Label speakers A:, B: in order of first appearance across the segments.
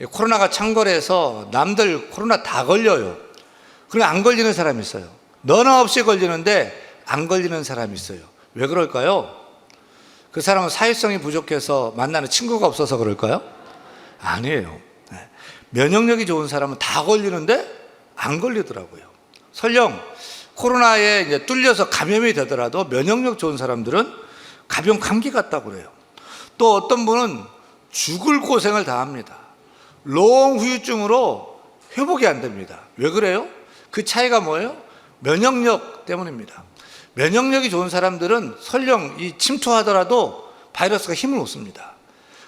A: 코로나가 창궐해서 남들 코로나 다 걸려요. 그럼 안 걸리는 사람이 있어요. 너나 없이 걸리는데 안 걸리는 사람이 있어요. 왜 그럴까요? 그 사람은 사회성이 부족해서 만나는 친구가 없어서 그럴까요? 아니에요. 면역력이 좋은 사람은 다 걸리는데 안 걸리더라고요. 설령 코로나에 이제 뚫려서 감염이 되더라도 면역력 좋은 사람들은 가벼운 감기 같다고 그래요. 또 어떤 분은 죽을 고생을 다 합니다. 롱 후유증으로 회복이 안 됩니다. 왜 그래요? 그 차이가 뭐예요? 면역력 때문입니다. 면역력이 좋은 사람들은 설령 이 침투하더라도 바이러스가 힘을 못 씁니다.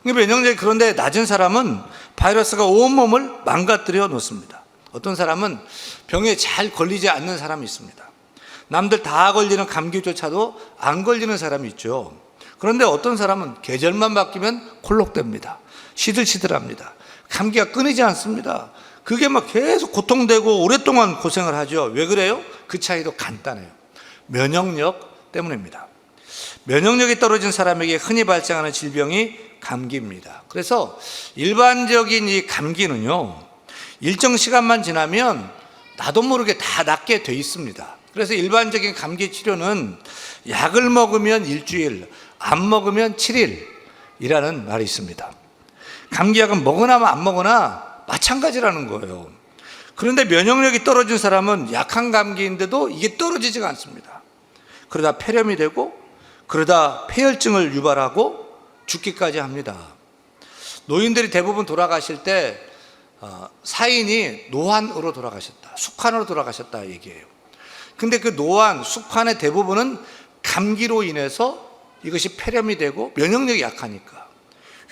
A: 면역력이 그런데 낮은 사람은 바이러스가 온몸을 망가뜨려 놓습니다. 어떤 사람은 병에 잘 걸리지 않는 사람이 있습니다. 남들 다 걸리는 감기조차도 안 걸리는 사람이 있죠. 그런데 어떤 사람은 계절만 바뀌면 콜록됩니다. 시들시들합니다. 감기가 끊이지 않습니다. 그게 막 계속 고통되고 오랫동안 고생을 하죠. 왜 그래요? 그 차이도 간단해요. 면역력 때문입니다. 면역력이 떨어진 사람에게 흔히 발생하는 질병이 감기입니다. 그래서 일반적인 이 감기는요, 일정 시간만 지나면 나도 모르게 다 낫게 돼 있습니다. 그래서 일반적인 감기 치료는 약을 먹으면 일주일, 안 먹으면 7일이라는 말이 있습니다. 감기약은 먹으나 안 먹으나 마찬가지라는 거예요. 그런데 면역력이 떨어진 사람은 약한 감기인데도 이게 떨어지지가 않습니다. 그러다 폐렴이 되고 그러다 폐혈증을 유발하고 죽기까지 합니다. 노인들이 대부분 돌아가실 때 사인이 노환으로 돌아가셨다, 숙환으로 돌아가셨다 얘기해요. 근데 그 노환, 숙환의 대부분은 감기로 인해서 이것이 폐렴이 되고 면역력이 약하니까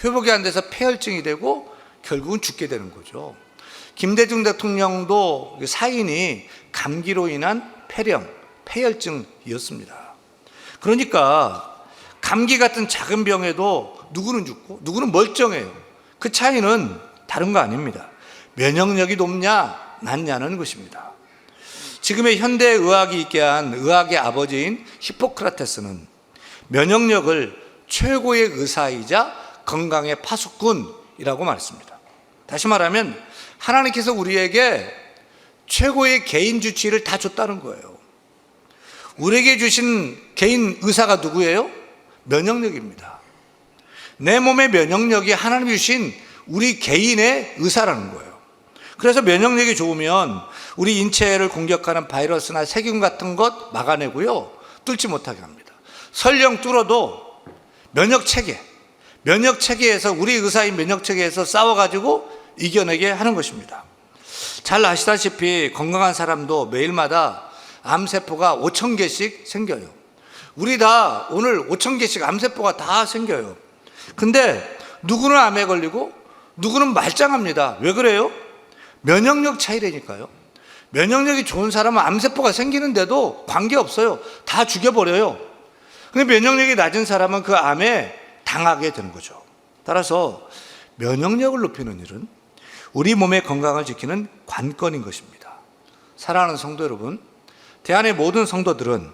A: 회복이 안 돼서 폐혈증이 되고 결국은 죽게 되는 거죠. 김대중 대통령도 사인이 감기로 인한 폐렴, 폐혈증이었습니다. 그러니까 감기 같은 작은 병에도 누구는 죽고 누구는 멀쩡해요. 그 차이는 다른 거 아닙니다. 면역력이 높냐 낮냐는 것입니다. 지금의 현대의학이 있게 한 의학의 아버지인 히포크라테스는 면역력을 최고의 의사이자 건강의 파수꾼이라고 말했습니다. 다시 말하면 하나님께서 우리에게 최고의 개인 주치의를 다 줬다는 거예요. 우리에게 주신 개인 의사가 누구예요? 면역력입니다. 내 몸의 면역력이 하나님이 주신 우리 개인의 의사라는 거예요. 그래서 면역력이 좋으면 우리 인체를 공격하는 바이러스나 세균 같은 것 막아내고요, 뚫지 못하게 합니다. 설령 뚫어도 면역체계에서 우리 의사인 면역체계에서 싸워가지고 이겨내게 하는 것입니다. 잘 아시다시피 건강한 사람도 매일마다 암세포가 5,000개씩 생겨요. 우리 다 오늘 5,000개씩 암세포가 다 생겨요. 근데 누구는 암에 걸리고 누구는 말짱합니다. 왜 그래요? 면역력 차이라니까요. 면역력이 좋은 사람은 암세포가 생기는데도 관계없어요. 다 죽여버려요. 근데 면역력이 낮은 사람은 그 암에 당하게 되는 거죠. 따라서 면역력을 높이는 일은 우리 몸의 건강을 지키는 관건인 것입니다. 사랑하는 성도 여러분, 대한의 모든 성도들은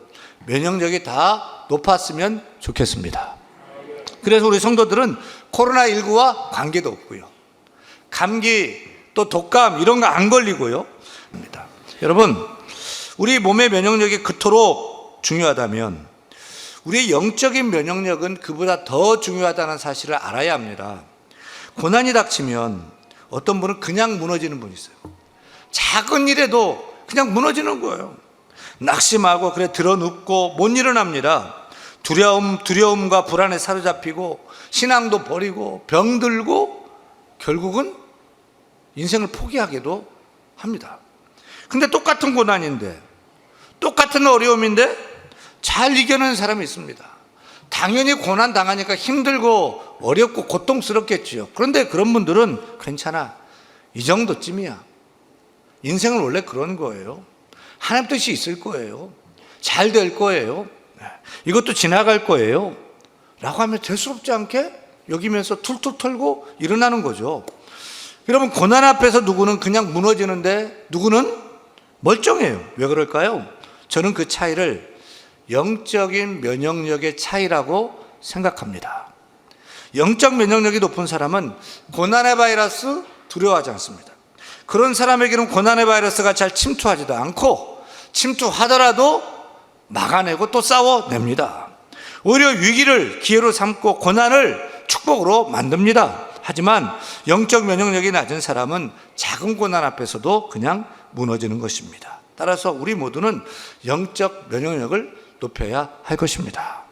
A: 면역력이 다 높았으면 좋겠습니다. 그래서 우리 성도들은 코로나19와 관계도 없고요, 감기 또 독감 이런 거 안 걸리고요. 여러분, 우리 몸의 면역력이 그토록 중요하다면 우리의 영적인 면역력은 그보다 더 중요하다는 사실을 알아야 합니다. 고난이 닥치면 어떤 분은 그냥 무너지는 분이 있어요. 작은 일에도 그냥 무너지는 거예요. 낙심하고 그래 드러눕고 못 일어납니다. 두려움과 불안에 사로잡히고 신앙도 버리고 병들고 결국은 인생을 포기하기도 합니다. 근데 똑같은 고난인데, 똑같은 어려움인데 잘 이겨내는 사람이 있습니다. 당연히 고난 당하니까 힘들고 어렵고 고통스럽겠지요. 그런데 그런 분들은 괜찮아, 이 정도쯤이야. 인생은 원래 그런 거예요. 하나님 뜻이 있을 거예요. 잘 될 거예요. 이것도 지나갈 거예요. 라고 하면 대수롭지 않게 여기면서 툴툴 털고 일어나는 거죠. 여러분, 고난 앞에서 누구는 그냥 무너지는데 누구는 멀쩡해요. 왜 그럴까요? 저는 그 차이를 영적인 면역력의 차이라고 생각합니다. 영적 면역력이 높은 사람은 고난의 바이러스, 두려워하지 않습니다. 그런 사람에게는 고난의 바이러스가 잘 침투하지도 않고 침투하더라도 막아내고 또 싸워냅니다. 오히려 위기를 기회로 삼고 고난을 축복으로 만듭니다. 하지만 영적 면역력이 낮은 사람은 작은 고난 앞에서도 그냥 무너지는 것입니다. 따라서 우리 모두는 영적 면역력을 높여야 할 것입니다.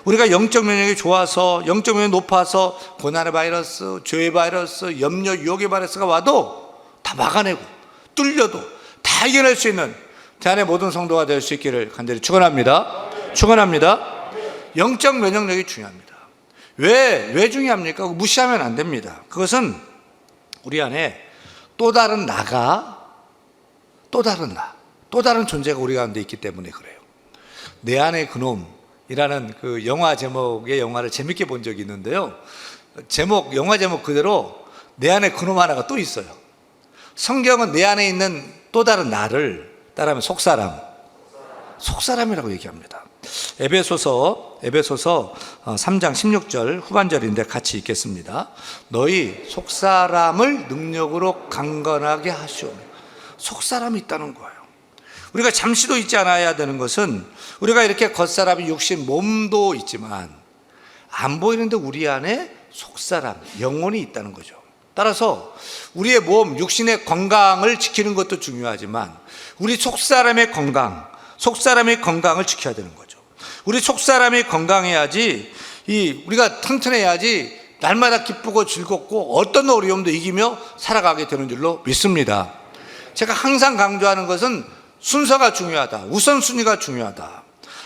A: 우리가 영적 면역이 좋아서, 영적 면역이 높아서 고난의 바이러스, 죄의 바이러스, 염려, 유혹의 바이러스가 와도 다 막아내고 뚫려도 다 이겨낼 수 있는 제 안에 모든 성도가 될 수 있기를 간절히 축원합니다. 축원합니다. 영적 면역력이 중요합니다. 왜 중요합니까? 무시하면 안 됩니다. 그것은 우리 안에 또 다른 나가, 또 다른 존재가 우리 가운데 있기 때문에 그래요. 내 안의 그놈이라는 그 영화 제목의 영화를 재밌게 본 적이 있는데요. 영화 제목 그대로 내 안에 그놈 하나가 또 있어요. 성경은 내 안에 있는 또 다른 나를 따라하면 속사람이라고 얘기합니다. 에베소서 3장 16절 후반절인데 같이 읽겠습니다. 너희 속사람을 능력으로 강건하게 하시오며. 속사람이 있다는 거예요. 우리가 잠시도 잊지 않아야 되는 것은 우리가 이렇게 겉사람이 육신 몸도 있지만 안 보이는데 우리 안에 속사람 영혼이 있다는 거죠. 따라서 우리의 몸 육신의 건강을 지키는 것도 중요하지만 우리 속사람의 건강을 지켜야 되는 거죠. 우리 속사람이 건강해야지 우리가 튼튼해야지 날마다 기쁘고 즐겁고 어떤 어려움도 이기며 살아가게 되는 줄로 믿습니다. 제가 항상 강조하는 것은 순서가 중요하다. 우선순위가 중요하다.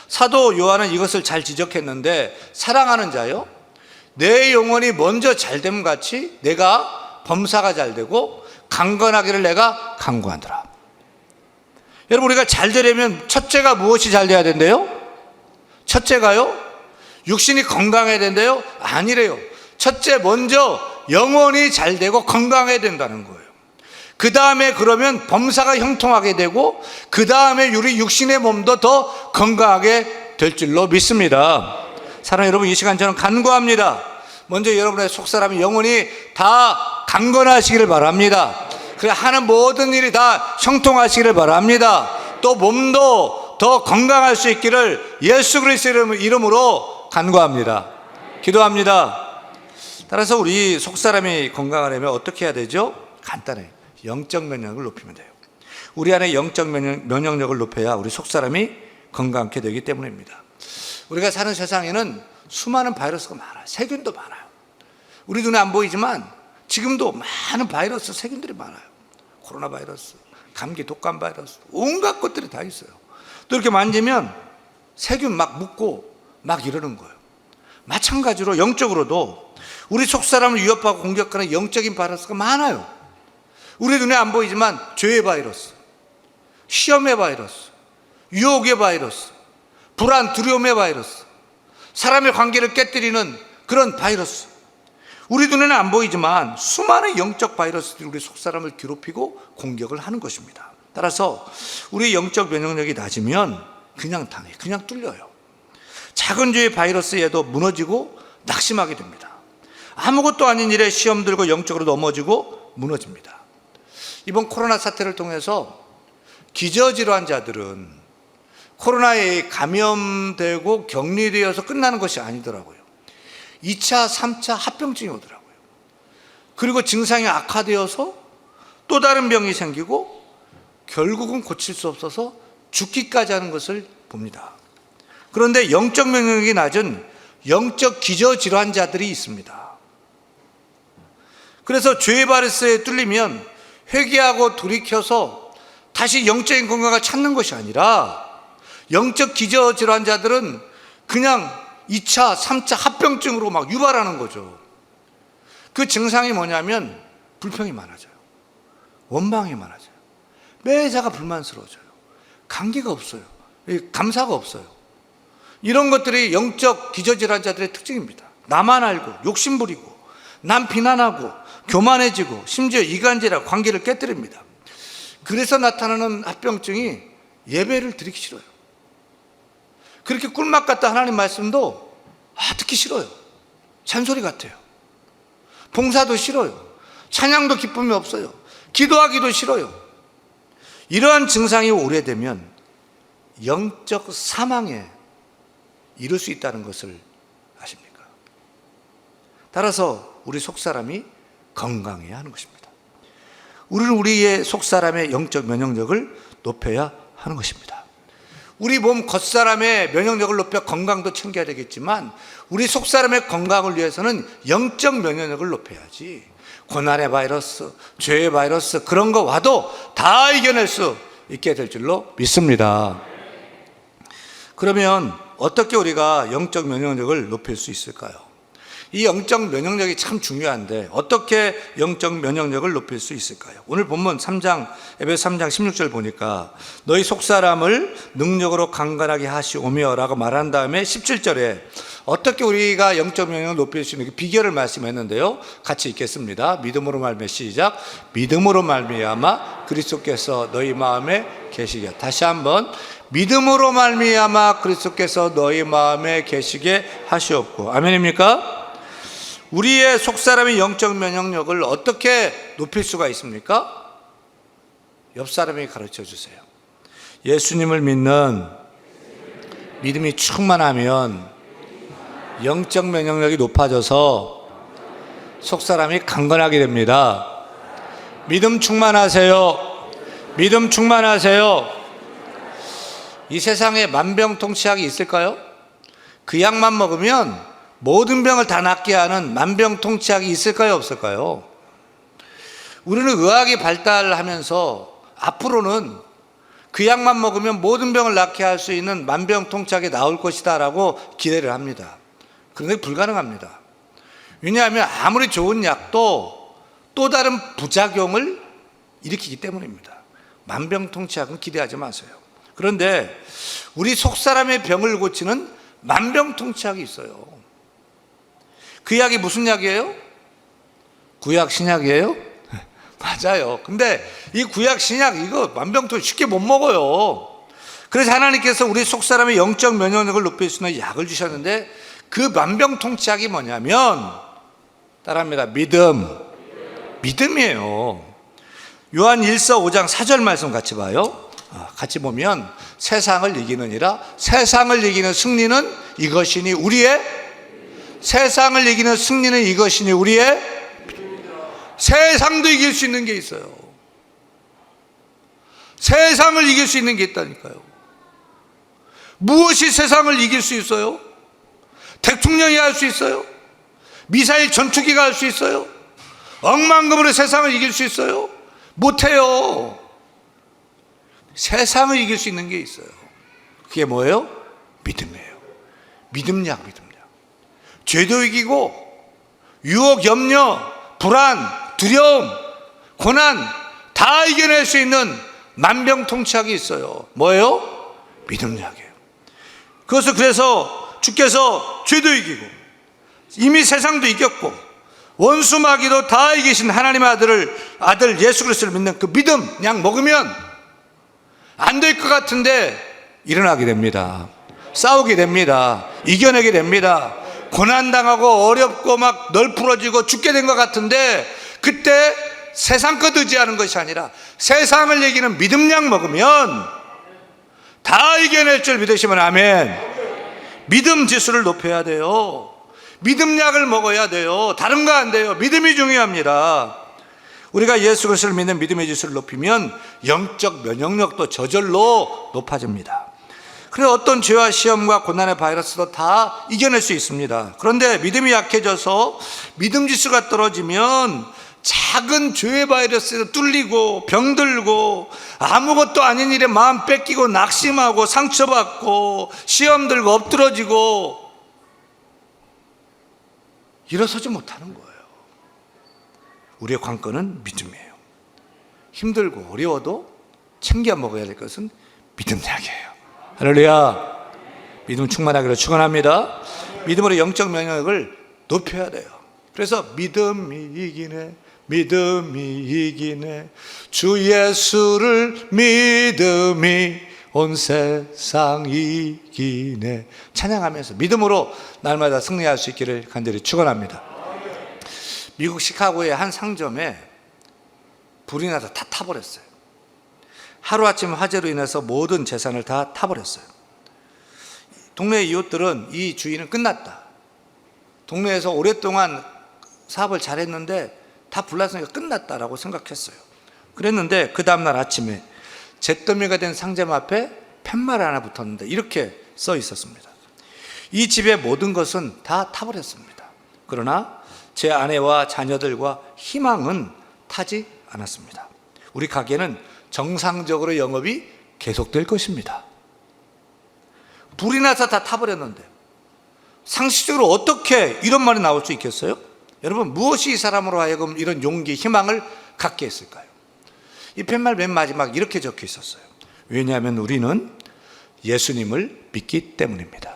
A: 사도 요한은 이것을 잘 지적했는데 사랑하는 자요, 내 영혼이 먼저 잘됨 같이 내가 범사가 잘되고 강건하기를 내가 간구하노라. 여러분, 우리가 잘 되려면 첫째가 무엇이 잘 돼야 된대요? 첫째가요? 육신이 건강해야 된대요? 아니래요. 첫째 먼저 영혼이 잘 되고 건강해야 된다는 거예요. 그 다음에 그러면 범사가 형통하게 되고 그 다음에 우리 육신의 몸도 더 건강하게 될 줄로 믿습니다. 사랑하는 여러분, 이 시간 저는 간구합니다. 먼저 여러분의 속사람이 영혼이 다 강건하시기를 바랍니다. 그래 하는 모든 일이 다 형통하시기를 바랍니다. 또 몸도 더 건강할 수 있기를 예수 그리스도의 이름으로 간구합니다. 기도합니다. 따라서 우리 속사람이 건강하려면 어떻게 해야 되죠? 간단해요. 영적 면역력을 높이면 돼요. 우리 안에 영적 면역력을 높여야 우리 속사람이 건강하게 되기 때문입니다. 우리가 사는 세상에는 수많은 바이러스가 많아요. 세균도 많아요. 우리 눈에 안 보이지만 지금도 많은 바이러스, 세균들이 많아요. 코로나 바이러스, 감기, 독감 바이러스, 온갖 것들이 다 있어요. 또 이렇게 만지면 세균 막 묻고 막 이러는 거예요. 마찬가지로 영적으로도 우리 속사람을 위협하고 공격하는 영적인 바이러스가 많아요. 우리 눈에 안 보이지만 죄의 바이러스, 시험의 바이러스, 유혹의 바이러스, 불안, 두려움의 바이러스, 사람의 관계를 깨뜨리는 그런 바이러스, 우리 눈에는 안 보이지만 수많은 영적 바이러스들이 우리 속사람을 괴롭히고 공격을 하는 것입니다. 따라서 우리 영적 면역력이 낮으면 그냥 당해, 그냥 뚫려요. 작은 죄의 바이러스에도 무너지고 낙심하게 됩니다. 아무것도 아닌 일에 시험 들고 영적으로 넘어지고 무너집니다. 이번 코로나 사태를 통해서 기저질환자들은 코로나에 감염되고 격리되어서 끝나는 것이 아니더라고요. 2차, 3차 합병증이 오더라고요. 그리고 증상이 악화되어서 또 다른 병이 생기고 결국은 고칠 수 없어서 죽기까지 하는 것을 봅니다. 그런데 영적 면역력이 낮은 영적 기저질환자들이 있습니다. 그래서 죄의 바이러스에 뚫리면 회개하고 돌이켜서 다시 영적인 건강을 찾는 것이 아니라 영적 기저질환자들은 그냥 2차, 3차 합병증으로 막 유발하는 거죠. 그 증상이 뭐냐면 불평이 많아져요. 원망이 많아져요. 매사가 불만스러워져요. 감기가 없어요. 감사가 없어요. 이런 것들이 영적 기저질환자들의 특징입니다. 나만 알고 욕심 부리고 남 비난하고 교만해지고 심지어 이간질하고 관계를 깨뜨립니다. 그래서 나타나는 합병증이 예배를 드리기 싫어요. 그렇게 꿀맛 같다 하나님 말씀도 듣기 싫어요. 잔소리 같아요. 봉사도 싫어요. 찬양도 기쁨이 없어요. 기도하기도 싫어요. 이러한 증상이 오래되면 영적 사망에 이를 수 있다는 것을 아십니까? 따라서 우리 속사람이 건강해야 하는 것입니다. 우리는 우리의 속사람의 영적 면역력을 높여야 하는 것입니다. 우리 몸 겉사람의 면역력을 높여 건강도 챙겨야 되겠지만 우리 속사람의 건강을 위해서는 영적 면역력을 높여야지. 고난의 바이러스, 죄의 바이러스 그런 거 와도 다 이겨낼 수 있게 될 줄로 믿습니다. 그러면 어떻게 우리가 영적 면역력을 높일 수 있을까요? 이 영적 면역력이 참 중요한데 어떻게 영적 면역력을 높일 수 있을까요? 오늘 본문 에베소 3장 16절 보니까 너희 속사람을 능력으로 강건하게 하시오며 라고 말한 다음에 17절에 어떻게 우리가 영적 면역력을 높일 수 있는 비결을 말씀했는데요. 같이 읽겠습니다. 믿음으로 말미암아 시작. 믿음으로 말미암아 그리스도께서 너희 마음에 계시게. 다시 한번 믿음으로 말미암아 그리스도께서 너희 마음에 계시게 하시옵고. 아멘입니까? 우리의 속사람의 영적 면역력을 어떻게 높일 수가 있습니까? 옆 사람에게 가르쳐 주세요. 예수님을 믿는 믿음이 충만하면 영적 면역력이 높아져서 속사람이 강건하게 됩니다. 믿음 충만하세요. 믿음 충만하세요. 이 세상에 만병통치약이 있을까요? 그 약만 먹으면 모든 병을 다 낫게 하는 만병통치약이 있을까요? 없을까요? 우리는 의학이 발달하면서 앞으로는 그 약만 먹으면 모든 병을 낫게 할 수 있는 만병통치약이 나올 것이다 라고 기대를 합니다. 그런데 불가능합니다. 왜냐하면 아무리 좋은 약도 또 다른 부작용을 일으키기 때문입니다. 만병통치약은 기대하지 마세요. 그런데 우리 속사람의 병을 고치는 만병통치약이 있어요. 그 약이 무슨 약이에요? 구약 신약이에요? 맞아요. 근데 이 구약 신약 이거 만병통치약 쉽게 못 먹어요. 그래서 하나님께서 우리 속사람의 영적 면역력을 높일 수 있는 약을 주셨는데 그 만병통치약이 뭐냐면 따라합니다. 믿음이에요. 요한 1서 5장 4절 말씀 같이 봐요. 같이 보면 세상을 이기느니라. 세상을 이기는 승리는 이것이니 우리의 세상을 이기는 승리는 이것이니 우리의 세상도 이길 수 있는 게 있어요. 세상을 이길 수 있는 게 있다니까요. 무엇이 세상을 이길 수 있어요? 대통령이 할 수 있어요? 미사일 전투기가 할 수 있어요? 억만금으로 세상을 이길 수 있어요? 못해요. 세상을 이길 수 있는 게 있어요. 그게 뭐예요? 믿음이에요. 믿음약. 죄도 이기고 유혹, 염려, 불안, 두려움, 고난 다 이겨낼 수 있는 만병통치약이 있어요. 뭐예요? 믿음약이에요. 그래서 주께서 죄도 이기고 이미 세상도 이겼고 원수 마귀도 다 이기신 하나님의 아들 예수 그리스도를 믿는 그 믿음 약 먹으면 안 될 것 같은데 일어나게 됩니다. 싸우게 됩니다. 이겨내게 됩니다. 고난당하고 어렵고 막 널브러지고 죽게 된 것 같은데 그때 세상 것 의지하는 것이 아니라 세상을 이기는 믿음약 먹으면 다 이겨낼 줄 믿으시면 아멘. 믿음 지수를 높여야 돼요. 믿음약을 먹어야 돼요. 다른 거 안 돼요. 믿음이 중요합니다. 우리가 예수 그리스도를 믿는 믿음의 지수를 높이면 영적 면역력도 저절로 높아집니다. 그래서 어떤 죄와 시험과 고난의 바이러스도 다 이겨낼 수 있습니다. 그런데 믿음이 약해져서 믿음 지수가 떨어지면 작은 죄의 바이러스에 뚫리고 병들고 아무것도 아닌 일에 마음 뺏기고 낙심하고 상처받고 시험 들고 엎드러지고 일어서지 못하는 거예요. 우리의 관건은 믿음이에요. 힘들고 어려워도 챙겨 먹어야 될 것은 믿음약이에요. 할렐루야. 믿음 충만하기를 축원합니다. 믿음으로 영적 면역력을 높여야 돼요. 그래서 믿음이 이기네 주 예수를 믿음이 온 세상 이기네 찬양하면서 믿음으로 날마다 승리할 수 있기를 간절히 축원합니다. 미국 시카고의 한 상점에 불이 나서 다 타버렸어요. 하루아침 화재로 인해서 모든 재산을 다 타버렸어요. 동네 이웃들은 이 주인은 끝났다, 동네에서 오랫동안 사업을 잘했는데 다 불났으니까 끝났다라고 생각했어요. 그랬는데 그 다음날 아침에 잿더미가 된 상점 앞에 팻말 하나 붙었는데 이렇게 써 있었습니다. 이 집의 모든 것은 다 타버렸습니다. 그러나 제 아내와 자녀들과 희망은 타지 않았습니다. 우리 가게는 정상적으로 영업이 계속될 것입니다. 불이 나서 다 타버렸는데 상식적으로 어떻게 이런 말이 나올 수 있겠어요? 여러분, 무엇이 이 사람으로 하여금 이런 용기, 희망을 갖게 했을까요? 이 팻말 맨 마지막 이렇게 적혀 있었어요. 왜냐하면 우리는 예수님을 믿기 때문입니다.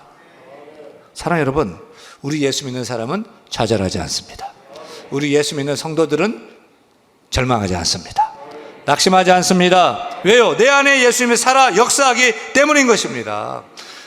A: 사랑 여러분, 우리 예수 믿는 사람은 좌절하지 않습니다. 우리 예수 믿는 성도들은 절망하지 않습니다. 낙심하지 않습니다. 왜요? 내 안에 예수님이 살아 역사하기 때문인 것입니다.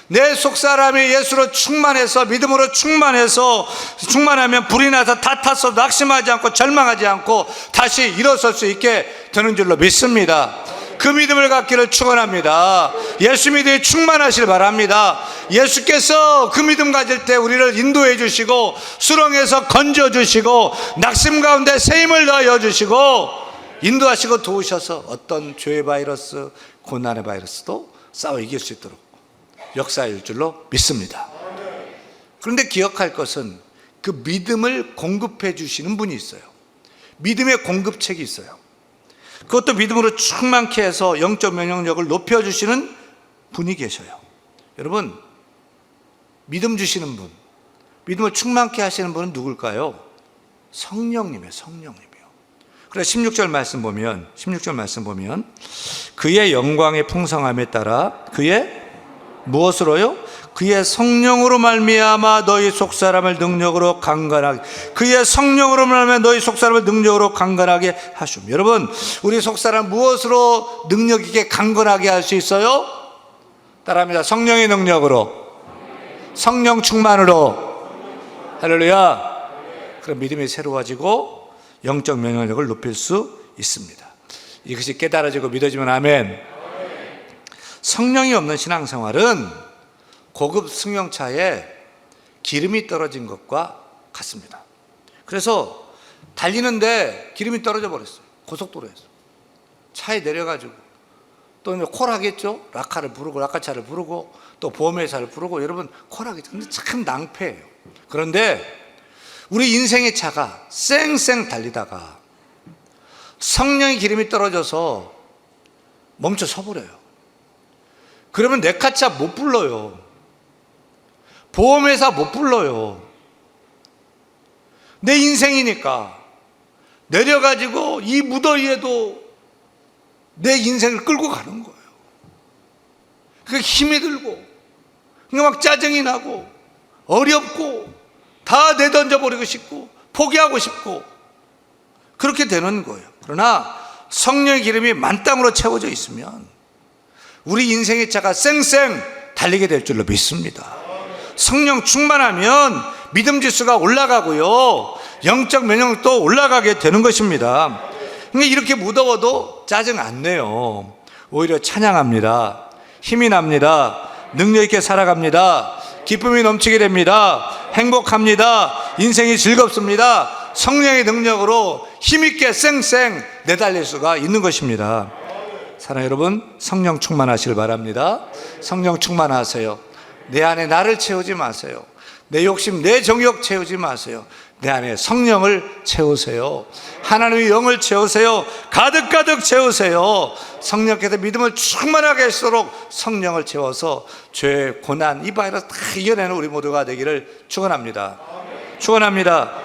A: 내 속사람이 예수로 충만해서, 믿음으로 충만하면 불이 나서 다 탔어도 낙심하지 않고 절망하지 않고 다시 일어설 수 있게 되는 줄로 믿습니다. 그 믿음을 갖기를 축원합니다. 예수 믿음이 충만하시길 바랍니다. 예수께서 그 믿음 가질 때 우리를 인도해 주시고 수렁에서 건져 주시고 낙심 가운데 새 힘을 넣어 주시고 인도하시고 도우셔서 어떤 죄의 바이러스, 고난의 바이러스도 싸워 이길 수 있도록 역사일 줄로 믿습니다. 그런데 기억할 것은 그 믿음을 공급해 주시는 분이 있어요. 믿음의 공급책이 있어요. 그것도 믿음으로 충만케 해서 영적 면역력을 높여주시는 분이 계셔요. 여러분, 믿음 주시는 분, 믿음을 충만케 하시는 분은 누굴까요? 성령님이에요. 성령님이요. 그래서 16절 말씀 보면 그의 영광의 풍성함에 따라 그의 무엇으로요? 그의 성령으로 말미암아 너희 속사람을 능력으로 강건하게, 그의 성령으로 말미암아 너희 속사람을 능력으로 강건하게 하시옵. 여러분, 우리 속사람 무엇으로 능력 있게 강건하게 할 수 있어요? 따라합니다. 성령의 능력으로, 성령 충만으로. 할렐루야. 그럼 믿음이 새로워지고 영적 면역력을 높일 수 있습니다. 이것이 깨달아지고 믿어지면 아멘. 성령이 없는 신앙생활은 고급 승용차에 기름이 떨어진 것과 같습니다. 그래서 달리는데 기름이 떨어져 버렸어요. 고속도로에서 차에 내려가지고 또 콜하겠죠. 라카차를 부르고 또 보험회사를 부르고, 여러분 콜하겠죠. 근데 참 낭패예요. 그런데 우리 인생의 차가 쌩쌩 달리다가 성령의 기름이 떨어져서 멈춰 서버려요. 그러면 내 카차 못 불러요. 보험회사 못 불러요. 내 인생이니까 내려가지고 이 무더위에도 내 인생을 끌고 가는 거예요. 그게 힘이 들고 막 짜증이 나고 어렵고 다 내던져 버리고 싶고 포기하고 싶고 그렇게 되는 거예요. 그러나 성령의 기름이 만땅으로 채워져 있으면 우리 인생의 차가 쌩쌩 달리게 될 줄로 믿습니다. 성령 충만하면 믿음 지수가 올라가고요, 영적 면역력도 올라가게 되는 것입니다. 그러니까 이렇게 무더워도 짜증 안 내요. 오히려 찬양합니다. 힘이 납니다. 능력 있게 살아갑니다. 기쁨이 넘치게 됩니다. 행복합니다. 인생이 즐겁습니다. 성령의 능력으로 힘있게 쌩쌩 내달릴 수가 있는 것입니다. 사랑 여러분, 성령 충만하시길 바랍니다. 성령 충만하세요. 내 안에 나를 채우지 마세요. 내 욕심, 내 정욕 채우지 마세요. 내 안에 성령을 채우세요. 하나님의 영을 채우세요. 가득가득 채우세요. 성령께서 믿음을 충만하게 할수록 성령을 채워서 죄, 고난, 이 바이러스 다 이겨내는 우리 모두가 되기를 축원합니다. 축원합니다.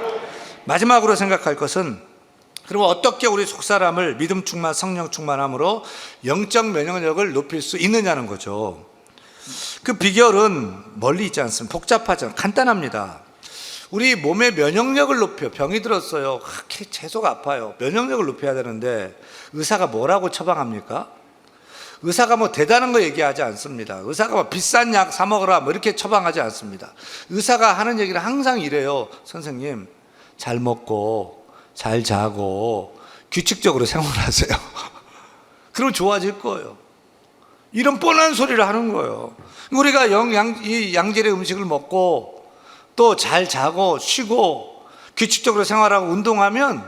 A: 마지막으로 생각할 것은, 그럼 어떻게 우리 속사람을 믿음 충만, 성령 충만함으로 영적 면역력을 높일 수 있느냐는 거죠. 그 비결은 멀리 있지 않습니다. 복잡하지 않습니다. 간단합니다. 우리 몸의 면역력을 높여, 병이 들었어요. 계속 아파요. 면역력을 높여야 되는데 의사가 뭐라고 처방합니까? 의사가 뭐 대단한 거 얘기하지 않습니다. 의사가 뭐 비싼 약 사 먹으라 뭐 이렇게 처방하지 않습니다. 의사가 하는 얘기는 항상 이래요. 선생님, 잘 먹고 잘 자고 규칙적으로 생활하세요. 그럼 좋아질 거예요. 이런 뻔한 소리를 하는 거예요. 우리가 이 양질의 음식을 먹고 또 잘 자고 쉬고 규칙적으로 생활하고 운동하면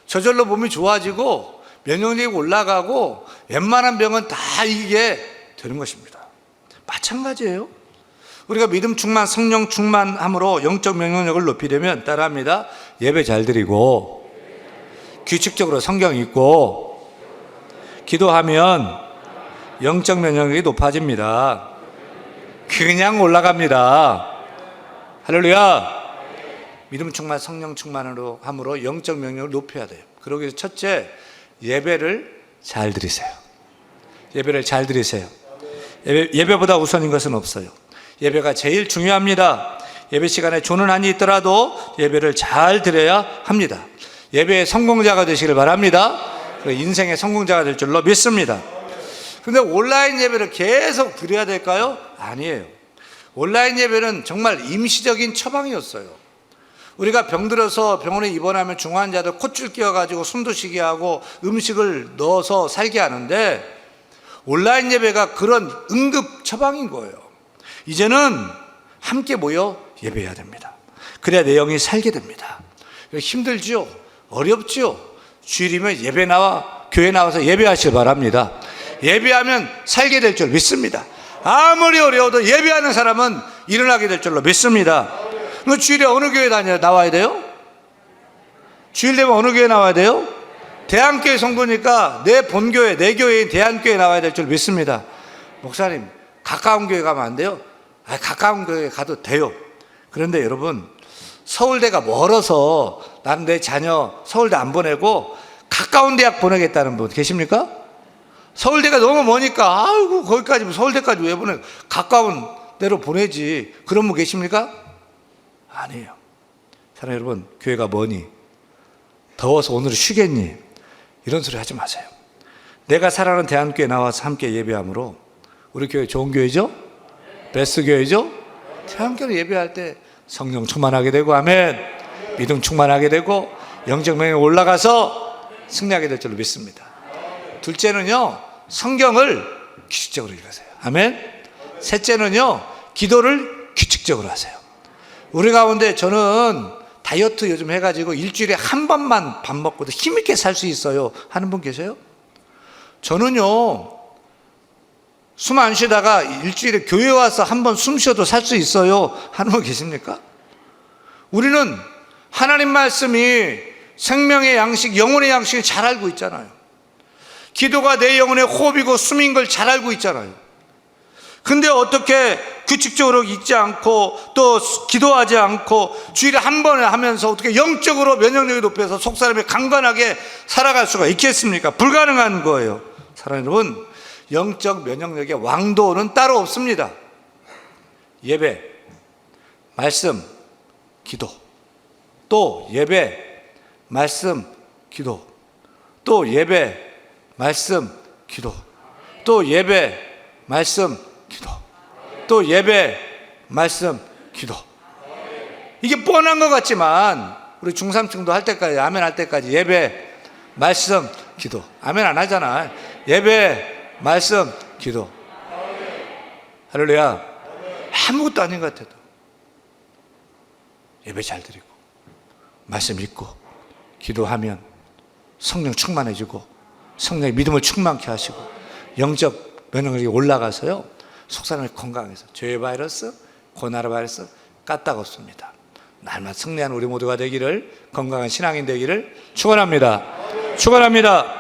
A: 저절로 몸이 좋아지고 면역력이 올라가고 웬만한 병은 다 이기게 되는 것입니다. 마찬가지예요. 우리가 믿음 충만, 성령 충만함으로 영적 면역력을 높이려면 따라합니다. 예배 잘 드리고 규칙적으로 성경 읽고 기도하면 영적 면역력이 높아집니다. 그냥 올라갑니다. 할렐루야. 믿음 충만, 성령 충만으로 함으로 영적 면역력을 높여야 돼요. 그러기 위해서 첫째, 예배를 잘 드리세요. 예배를 잘 드리세요. 예배보다 우선인 것은 없어요. 예배가 제일 중요합니다. 예배 시간에 조는 한이 있더라도 예배를 잘 드려야 합니다. 예배의 성공자가 되시길 바랍니다. 인생의 성공자가 될 줄로 믿습니다. 그런데 온라인 예배를 계속 드려야 될까요? 아니에요. 온라인 예배는 정말 임시적인 처방이었어요. 우리가 병들어서 병원에 입원하면 중환자들 콧줄 끼워가지고 숨도 쉬게 하고 음식을 넣어서 살게 하는데 온라인 예배가 그런 응급 처방인 거예요. 이제는 함께 모여 예배해야 됩니다. 그래야 내 영이 살게 됩니다. 힘들죠? 어렵죠? 주일이면 교회 나와서 예배하시길 바랍니다. 예배하면 살게 될 줄 믿습니다. 아무리 어려워도 예배하는 사람은 일어나게 될 줄로 믿습니다. 주일에 어느 교회 나와야 돼요? 주일 되면 어느 교회 나와야 돼요? 대한교회 성도니까 내 본교회, 내 교회인 대한교회 나와야 될 줄 믿습니다. 목사님, 가까운 교회 가면 안 돼요? 가까운 교회 가도 돼요. 그런데 여러분, 서울대가 멀어서 나는 내 자녀 서울대 안 보내고 가까운 대학 보내겠다는 분 계십니까? 서울대가 너무 머니까 아이고 거기까지 서울대까지 왜 보내? 가까운 데로 보내지. 그런 분 계십니까? 아니에요. 사랑하는 여러분, 교회가 머니? 더워서 오늘은 쉬겠니? 이런 소리 하지 마세요. 내가 사랑하는 대한교회 나와서 함께 예배함으로 우리 교회 좋은 교회죠? 베스트 교회죠? 대한교회 예배할 때 성령 충만하게 되고 아멘. 믿음 충만하게 되고 영적 명령이 올라가서 승리하게 될 줄로 믿습니다. 둘째는요, 성경을 규칙적으로 읽으세요. 아멘. 셋째는요, 기도를 규칙적으로 하세요. 우리 가운데 저는 다이어트 요즘 해가지고 일주일에 한 번만 밥 먹고도 힘있게 살 수 있어요 하는 분 계세요? 저는요, 숨 안 쉬다가 일주일에 교회 와서 한 번 숨 쉬어도 살 수 있어요 하는 분 계십니까? 우리는 하나님 말씀이 생명의 양식, 영혼의 양식을 잘 알고 있잖아요. 기도가 내 영혼의 호흡이고 숨인 걸 잘 알고 있잖아요. 근데 어떻게 규칙적으로 읽지 않고 또 기도하지 않고 주일에 한 번에 하면서 어떻게 영적으로 면역력이 높여서 속사람이 강건하게 살아갈 수가 있겠습니까? 불가능한 거예요. 사랑하는 여러분, 영적 면역력의 왕도는 따로 없습니다. 예배, 말씀, 기도, 또 예배, 말씀, 기도, 또 예배, 말씀, 기도, 또 예배, 말씀, 기도, 또 예배, 말씀, 기도. 이게 뻔한 것 같지만 우리 중삼층도 할 때까지, 아멘 할 때까지 예배, 말씀, 기도. 아멘 안 하잖아. 예배, 말씀, 기도. 할렐루야. 아무것도 아닌 것 같아도 예배 잘 드리고 말씀 읽고 기도하면 성령 충만해지고 성령의 믿음을 충만케 하시고 영적 면역력이 올라가서요, 속사람이 건강해서 죄의 바이러스, 고나라 바이러스 까딱 없습니다. 날마다 승리하는 우리 모두가 되기를, 건강한 신앙인 되기를 축원합니다. 축원합니다.